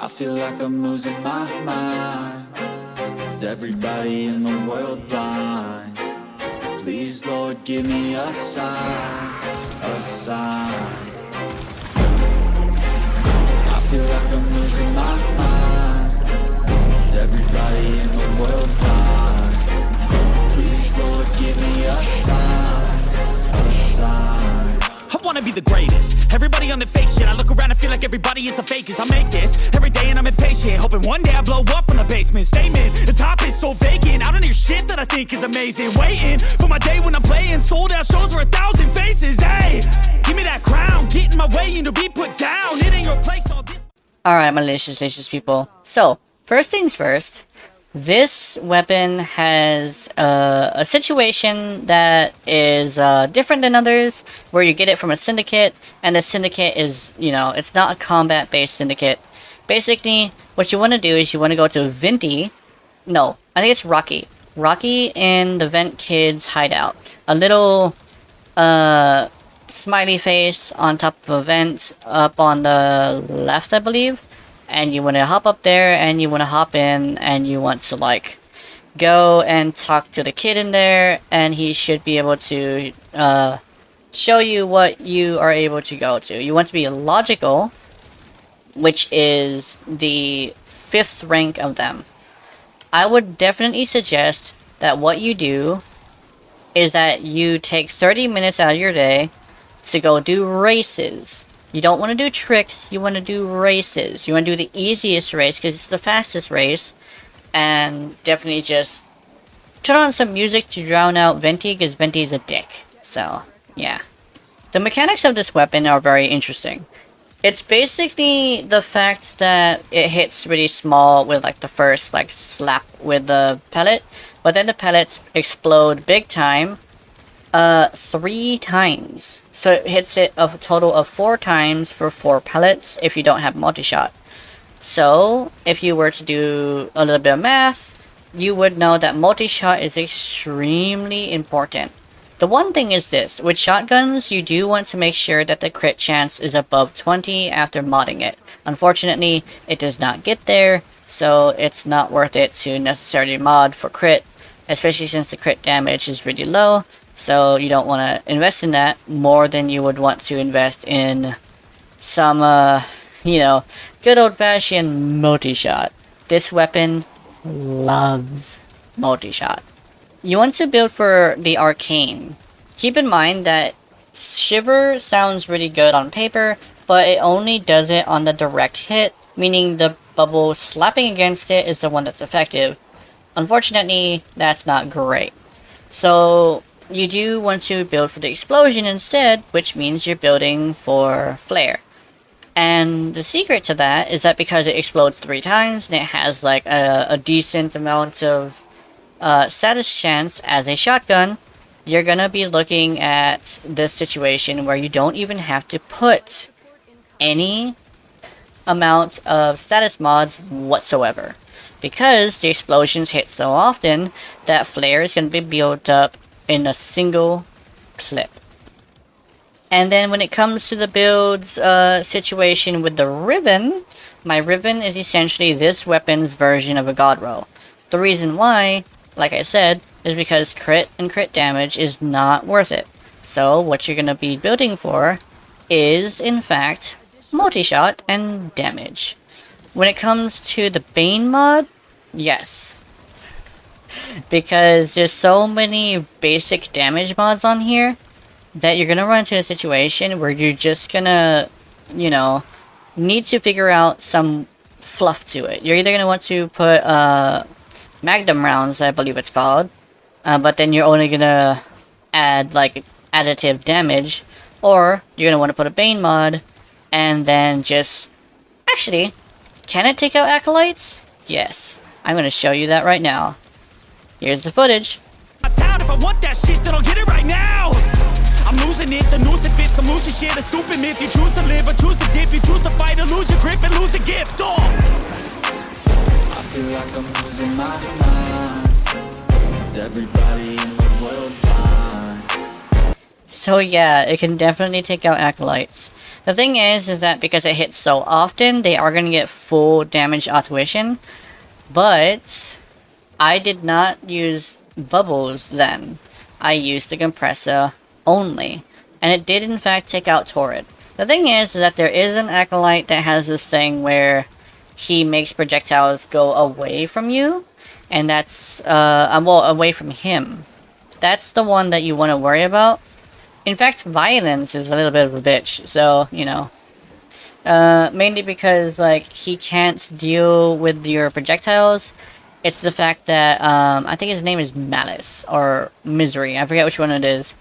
I feel like I'm losing my mind. Is everybody in the world blind? Please, Lord, give me a sign, a sign. I feel like I'm losing my mind. Is everybody in the world blind? Please, Lord, give me a sign, a sign. I wanna be the greatest. Everybody on the fake shit. I look around and feel like everybody is the fakest. I make this every day and I'm impatient, hoping one day I blow up from the basement. Statement, the top is so vacant. I don't hear shit that I think is amazing. Waiting for my day when I'm playing sold out shows for 1,000 faces. Hey, give me that crown. Get in my way and to be put down. It ain't your place. All this. Alright, malicious people. So, first things first. This weapon has a situation that is different than others, where you get it from a syndicate, and the syndicate is, you know, it's not a combat-based syndicate. Basically, what you want to do is you want to go to Venti. No, I think it's Rocky. Rocky in the Vent Kid's hideout. A little smiley face on top of a vent up on the left, I believe. And you want to hop up there, and you want to hop in, and you want to, like, go and talk to the kid in there, and he should be able to show you what you are able to go to. You want to be logical, which is the 5th rank of them. I would definitely suggest that what you do is that you take 30 minutes out of your day to go do races. You don't want to do tricks, you want to do races. You want to do the easiest race because it's the fastest race. And definitely just turn on some music to drown out Venti because Venti's a dick. So, yeah. The mechanics of this weapon are very interesting. It's basically the fact that it hits really small with like the first like slap with the pellet. But then the pellets explode big time 3 times. So it hits it a total of 4 times for 4 pellets if you don't have multi-shot. So if you were to do a little bit of math, you would know that multi-shot is extremely important. The one thing is this, with shotguns, you do want to make sure that the crit chance is above 20 after modding it. Unfortunately, it does not get there, so it's not worth it to necessarily mod for crit, especially since the crit damage is really low. So you don't want to invest in that more than you would want to invest in some, you know, good old-fashioned multi-shot. This weapon loves multi-shot. You want to build for the arcane. Keep in mind that Shiver sounds really good on paper, but it only does it on the direct hit, meaning the bubble slapping against it is the one that's effective. Unfortunately, that's not great. So you do want to build for the explosion instead, which means you're building for flare. And the secret to that is that because it explodes 3 times and it has like a decent amount of status chance as a shotgun, you're gonna be looking at this situation where you don't even have to put any amount of status mods whatsoever. Because the explosions hit so often that flare is gonna be built up in a single clip. And then when it comes to the builds situation with the Riven, my Riven is essentially this weapon's version of a God Roll. The reason why, like I said, is because crit and crit damage is not worth it. So what you're going to be building for is, in fact, multi-shot and damage. When it comes to the Bane mod, yes. Because there's so many basic damage mods on here that you're gonna run into a situation where you're just gonna, you know, need to figure out some fluff to it. You're either gonna want to put Magnum rounds, I believe it's called, but then you're only gonna add like additive damage, or you're gonna want to put a Bane mod and then just actually, can it take out acolytes? Yes, I'm gonna show you that right now. Here's the footage. If I want that shit, then I'll get it right now. I'm losing it, the noose it fits, some losing shit, a stupid myth. You choose to live or choose to dip, you choose to fight or lose your grip and lose a gift. Oh. I feel like I'm losing my mind. Is everybody in the world blind? So yeah, it can definitely take out acolytes. The thing is that because it hits so often, they are going to get full damage autuition. But I did not use bubbles then. I used the Kompressa only. And it did in fact take out Torrid. The thing is that there is an Acolyte that has this thing where he makes projectiles go away from you. And that's, well, away from him. That's the one that you want to worry about. In fact, Violence is a little bit of a bitch, so, you know. Mainly because, like, he can't deal with your projectiles. It's the fact that, I think his name is Malice, or Misery, I forget which one it is.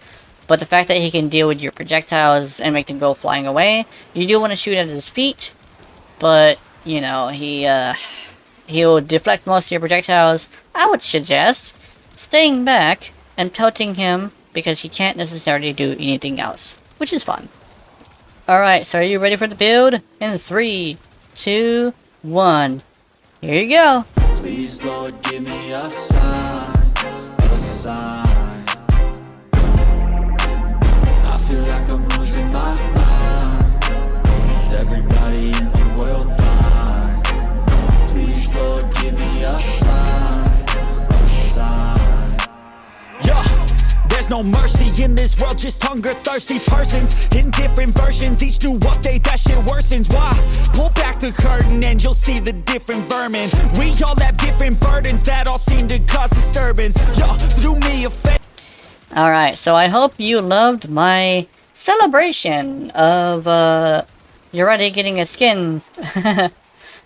But the fact that he can deal with your projectiles and make them go flying away, you do want to shoot at his feet, but, you know, he'll deflect most of your projectiles. I would suggest staying back and pelting him, because he can't necessarily do anything else, which is fun. Alright, so are you ready for the build? In 3, 2, 1. Here you go. Please, Lord, give me a sign, a sign. I feel like I'm losing my mind. Is everybody in the world blind? Please, Lord, give me a sign, a sign. Yeah. There's no mercy in this world, just hunger-thirsty persons in different versions. Each new update, that shit worsens. Why? Pull back the curtain and you'll see the different vermin. We all have different burdens that all seem to cause disturbance. Yo, so do me a favor. Alright, so I hope you loved my celebration of, you're already getting a skin.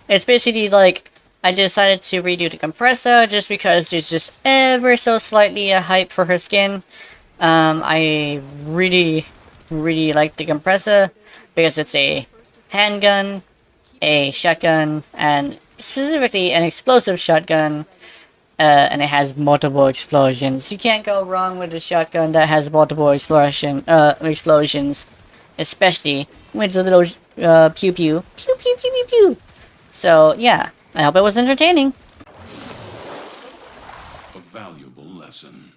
It's basically like, I decided to redo the Kompressa just because there's just ever so slightly a hype for her skin. I really like the Kompressa because it's a handgun, a shotgun, and specifically an explosive shotgun, and it has multiple explosions. You can't go wrong with a shotgun that has multiple explosions, especially with the little pew pew. Pew pew pew pew pew. So yeah. I hope it was entertaining. A valuable lesson.